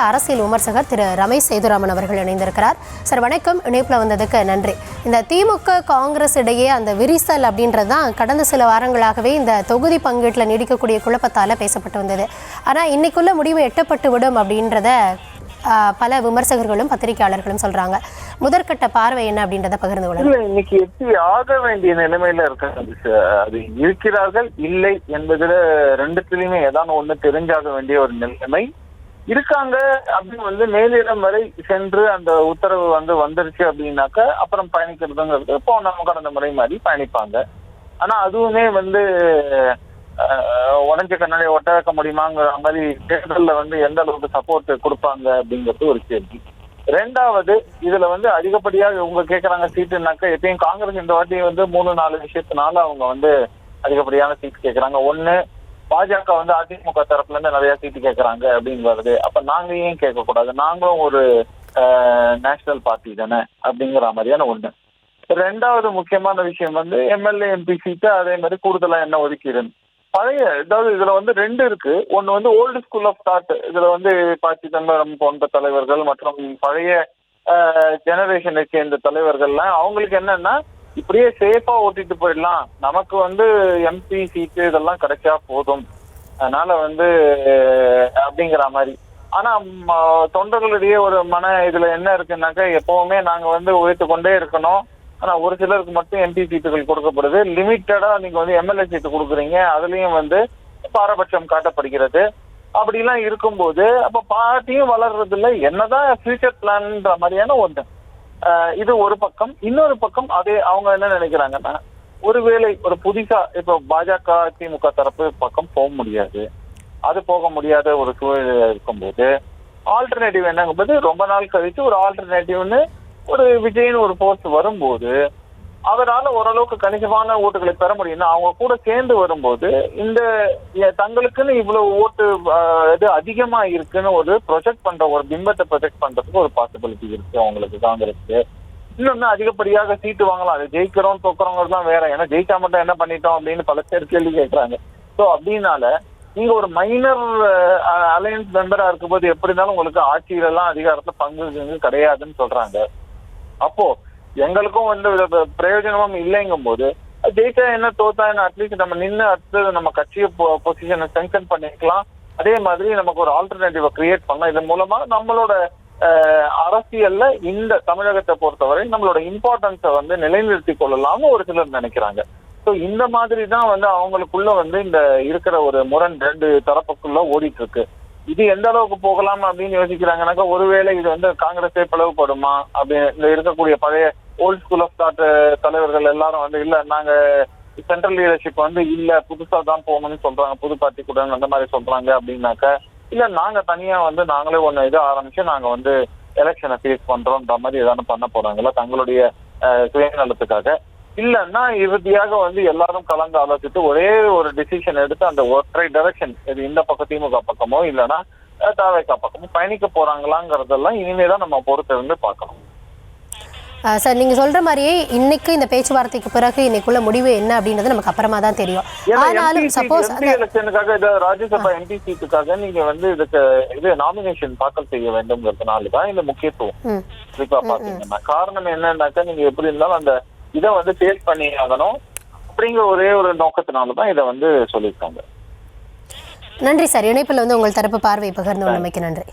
அரசியல் விமர்சகர் திரு ரமேஷ் சேதுராமன் அவர்கள் இணைந்திருக்கிறார். சார் வணக்கம், இணைப்பில் வந்ததுக்கு நன்றி. இந்த திமுக காங்கிரஸ் இடையே அந்த விரிசல் அப்படின்றது தான் கடந்த சில வாரங்களாகவே இந்த தொகுதி பங்கீட்டில் நீடிக்கக்கூடிய குழப்பத்தால் பேசப்பட்டு வந்தது. ஆனால் இன்னைக்குள்ள முடிவு எட்டப்பட்டு விடும் அப்படின்றத பல விமர்சகர்களும் பத்திரிகையாளர்களும் சொல்றாங்க. முதற்கட்ட பார்வை என்ன அப்படின்றத பகிர்ந்து கொள்ள. இன்னைக்கு எட்டி ஆக வேண்டிய நிலைமையில இருக்காங்க. அது இருக்கிறார்கள் இல்லை என்பதுல ரெண்டுத்திலுமே ஏதாவது ஒண்ணு தெரிஞ்சாக வேண்டிய ஒரு நிலைமை இருக்காங்க. அப்படின்னு மேலிடம் வரை சென்று அந்த உத்தரவு வந்துருச்சு அப்படின்னாக்க அப்புறம் பயணிக்கிறதுங்கிறது இப்போ நம்ம கடந்த முறை மாதிரி பயணிப்பாங்க. ஆனா அதுவுமே உடஞ்ச கண்ணாடி ஒட்ட வைக்க முடியுமாங்கிற மாதிரி தேர்தலில் எந்த அளவுக்கு சப்போர்ட் கொடுப்பாங்க அப்படிங்கிறது ஒரு கேள்வி. ரெண்டாவது, இதுல அதிகப்படியாக இவங்க கேட்கறாங்க சீட்டுனாக்க எப்பயும் காங்கிரஸ் இந்த வாட்டி 3-4 விஷயத்தினால அவங்க அதிகப்படியான சீட் கேட்கறாங்க. ஒண்ணு, பாஜக அதிமுக தரப்புல இருந்து நிறைய சீட்டு கேட்கறாங்க அப்படின்னு வருது. அப்ப நாங்க ஏன் கேட்க கூடாது, நாங்களும் ஒரு நேஷனல் பார்ட்டி தானே அப்படிங்கிற மாதிரியான ஒண்ணு. ரெண்டாவது முக்கியமான விஷயம் எம்எல்ஏ எம்பி சீட்டு அதே மாதிரி கூடுதலா என்ன ஒதுக்கீடு பழைய, அதாவது இதுல ரெண்டு இருக்கு. ஒண்ணு ஓல்டு ஸ்கூல் ஆஃப் தாட், இதுல ப. சிதம்பரம் போன்ற தலைவர்கள் மற்றும் பழைய ஜெனரேஷனை சேர்ந்த தலைவர்கள்லாம் அவங்களுக்கு என்னன்னா இப்படியே சேஃபா ஓட்டிட்டு போயிடலாம், நமக்கு எம்பி சீட்டு இதெல்லாம் கிடைச்சா போதும், அதனால அப்படிங்கிற மாதிரி. ஆனா தொண்டர்களிடையே ஒரு இதுல என்ன இருக்குன்னாக்கா எப்பவுமே நாங்க உழைத்து கொண்டே இருக்கணும். ஆனா ஒரு சிலருக்கு மட்டும் எம்பி சீட்டுகள் கொடுக்கப்படுது, லிமிட்டடா நீங்க எம்எல்ஏ சீட்டு கொடுக்குறீங்க, அதுலயும் பாரபட்சம் காட்டப்படுகிறது. அப்படிலாம் இருக்கும்போது அப்ப பார்ட்டியும் வளர்றது இல்லை, என்னதான் ஃபியூச்சர் பிளான்ன்ற மாதிரியான ஒன்று. இது ஒரு பக்கம். இன்னொரு பக்கம் அதே அவங்க என்ன நினைக்கிறாங்கன்னா, ஒருவேளை ஒரு புதுசா இப்போ பாஜக திமுக தரப்பு பக்கம் போக முடியாது, அது போக முடியாத ஒரு சூழல் இருக்கும்போது ஆல்டர்னேட்டிவ் என்னங்கும்போது ரொம்ப நாள் கழிச்சு ஒரு ஆல்டர்னேட்டிவ்னு ஒரு விஜய்னு ஒரு போஸ்ட் வரும்போது அவரால் ஓரளவுக்கு கணிசமான ஓட்டுகளை பெற முடியும்னா அவங்க கூட சேர்ந்து வரும்போது இந்த தங்களுக்குன்னு இவ்வளவு ஓட்டு இது அதிகமா இருக்குன்னு ஒரு ப்ரொஜெக்ட் பண்ற, ஒரு பிம்பத்தை ப்ரொஜெக்ட் பண்றதுக்கு ஒரு பாசிபிலிட்டி இருக்கு அவங்களுக்கு, காங்கிரஸுக்கு. இன்னொன்னு அதிகப்படியாக சீட்டு வாங்கலாம், அது ஜெயிக்கிறோம் தோக்குறவங்க தான் வேற, ஏன்னா ஜெயிச்சா மட்டும் என்ன பண்ணிட்டோம் அப்படின்னு பல பேர் கேள்வி கேட்கறாங்க. ஸோ அப்படின்னால நீங்க ஒரு மைனர் அலையன்ஸ் மெம்பரா இருக்கும்போது எப்படி இருந்தாலும் உங்களுக்கு ஆட்சியில எல்லாம் அதிகாரத்துல பங்கு கிடையாதுன்னு சொல்றாங்க. அப்போ எங்களுக்கும் பிரயோஜனமும் இல்லைங்கும் போது ஜெயிச்சா என்ன தோத்தா என்ன, அட்லீஸ்ட் நம்ம நின்று அடுத்தது நம்ம கட்சியை பொசிஷனை ஸ்ட்ரெங்தன் பண்ணிக்கலாம். அதே மாதிரி நமக்கு ஒரு ஆல்டர்னேட்டிவ கிரியேட் பண்ணலாம். இதன் மூலமா நம்மளோட அரசியல்ல இந்த தமிழகத்தை பொறுத்தவரை நம்மளோட இம்பார்ட்டன்ஸை நிலைநிறுத்திக் கொள்ளலாம்னு ஒரு சிலர் நினைக்கிறாங்க. ஸோ இந்த மாதிரி தான் அவங்களுக்குள்ள இந்த இருக்கிற ஒரு முரண் ரெண்டு தரப்புக்குள்ள ஓடிட்டு இருக்கு. இது எந்த அளவுக்கு போகலாம் அப்படின்னு யோசிக்கிறாங்கன்னாக்கா, ஒருவேளை இது காங்கிரஸே பிளவுபடுமா அப்படின்னு இருக்கக்கூடிய பழைய ஓல்ட் ஸ்கூல் ஆஃப் தாட் தலைவர்கள் எல்லாரும் இல்ல நாங்க சென்ட்ரல் லீடர்ஷிப் இல்ல புதுசா தான் போகணும்னு சொல்றாங்க, புது பார்ட்டி கூட அந்த மாதிரி சொல்றாங்க அப்படின்னாக்க, இல்ல நாங்க தனியா நாங்களே ஒண்ணு இது ஆரம்பிச்சு நாங்க எலெக்ஷனை ஃபேஸ் பண்றோம்ன்ற மாதிரி ஏதாவது பண்ண போறாங்களா தங்களுடைய சுயநலத்துக்காக. இல்லைன்னா இறுதியாக எல்லாரும் கலந்து ஆலோசித்து ஒரே ஒரு டிசிஷன் எடுத்து அந்த ஒற்றை டைரக்ஷன், இது இந்த பக்கம் திமுக பக்கமோ இல்லைன்னா தாவேகா பக்கமோ பயணிக்க போறாங்களாங்கிறதெல்லாம் இனிமேதான் நம்ம பொறுத்திருந்து பார்க்கணும். சார், நீங்க சொல்ற மாதிரியே இன்னைக்கு இந்த பேச்சுவார்த்தைக்கு பிறகு இன்னைக்குள்ள முடிவு என்ன அப்படின்றது நமக்கு அப்புறமா தான் தெரியும். ஆனாலும் சப்போஸ் எலெக்ஷனுக்காக ராஜ்யசபா எம்பி சீட்டுக்காக நீங்க இதுக்கு இது நாமினேஷன் தாக்கல் செய்ய வேண்டும்ங்கிறதுனாலதான் இந்த முக்கியத்துவம் குறிப்பா பாத்தீங்கன்னா. காரணம் என்னன்னாக்கா, நீங்க எப்படி இருந்தாலும் அந்த இதை ஃபேஸ் பண்ணி ஆகணும் அப்படிங்கிற ஒரே ஒரு நோக்கத்தினாலதான் இதை சொல்லியிருக்காங்க. நன்றி சார், இணைப்பில் உங்கள் தரப்பு பார்வை பகிர்ந்து கொண்டமைக்கு நன்றி.